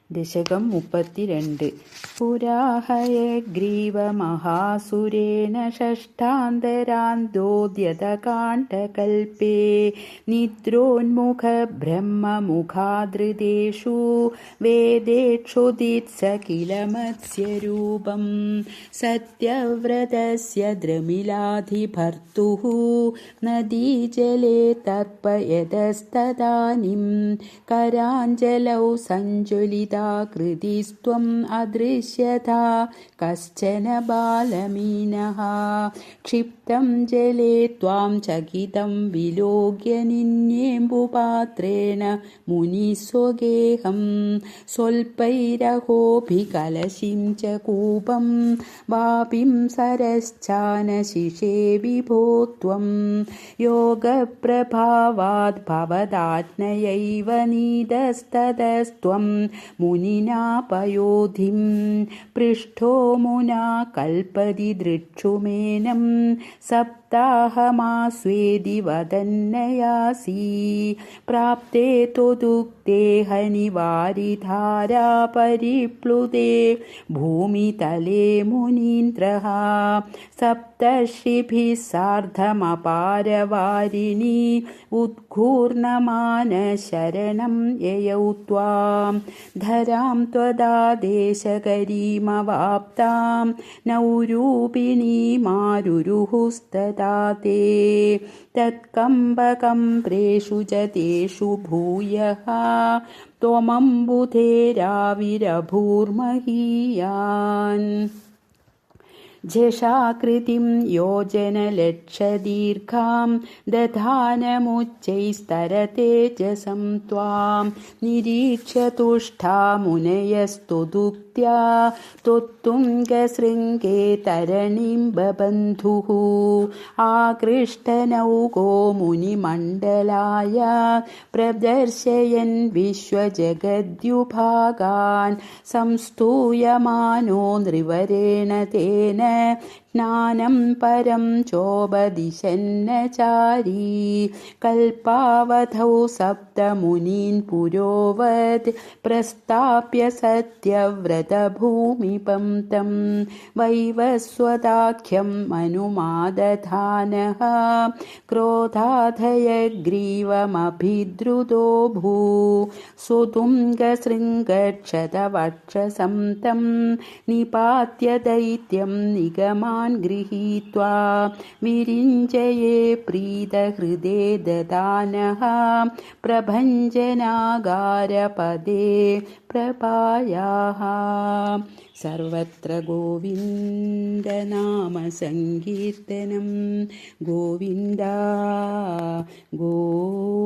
ദശകം 32. പുരാഹയഗ്രീവമഹാസുരേണ ഷഷ്ഠാന്തരാന്തോദ്യതകാണ്ഡകൽപേ നിദ്രോന്മുഖബ്രഹ്മമുഖാദൃതേഷു വേദേക്ഷുദിത്സ കില മത്സ്യരൂപം സത്യവ്രതസ്യ ദ്രമിലാധിഭർത്തുഃ നദീജലേ തർപ്പയതസ്തദാനിം कराञ्जलौ सञ्ज्वलिताकृतिस्त्वम् अदृश्यथा कश्चन बालमीनः क्षिप्तं जले त्वां चकितं विलोक्य निन्येम्बुपात्रेण मुनिस्वगेहं स्वल्पैरहोऽभिकलशिं च कूपं वापिं सरश्चानशिषे विभो त्वं योगप्रभावाद् भवदाज्ञयैव नीदस्ततस्त्वं मुनिना पयोधिं पृष्ठो मुना कल्पति दृक्षुमेनं सप्ताहमास्वेदि वदन्नयासि प्राप्ते त्वदुक्ते हनिवारिधारा परिप्लुते भूमितले मुनीन्द्रः सप्तर्षिभिः सार्धमपारवारिणि उद्घूर्णमानशरणं ययौ त्वां धरां त्वदादेशकरीमवाप्तां नौरूपिणीमारुरुहुस्तदा ते तत्कम्बकम्प्रेषु च तेषु भूयः त्वमम्बुधेराविरभूर्महीयान् झषाकृतिं योजनलक्षदीर्घां दधानमुच्चैस्तरतेजसं त्वां निरीक्ष्य तुष्टा मुनयस्तुदुक्त्या त्वत्तुङ्गशृङ्गे तरणिं बबन्धुः आकृष्टनौको मुनिमण्डलाय प्रदर्शयन् विश्वजगद्युभागान् संस्तूयमानो नृवरेण तेन ज्ञानं परं चोपदिशन्नचारी कल्पावधौ सप्तमुनीन् पुरोवत् प्रस्थाप्य सत्यव्रतभूमिपं तं वैवस्वताख्यं मनुमादधानः क्रोधाधयग्रीवमभिद्रुतो भू सुतुङ्गशृङ्गक्षतवक्षसं तं निपात्य दैत्यं निगमान् गृहीत्वा विरिञ्जये प्रीतहृदे ददानः प्रभञ्जनागारपदे प्रपायाः सर्वत्र गोविन्दनामसङ्कीर्तनं गोविन्द गोविन्द।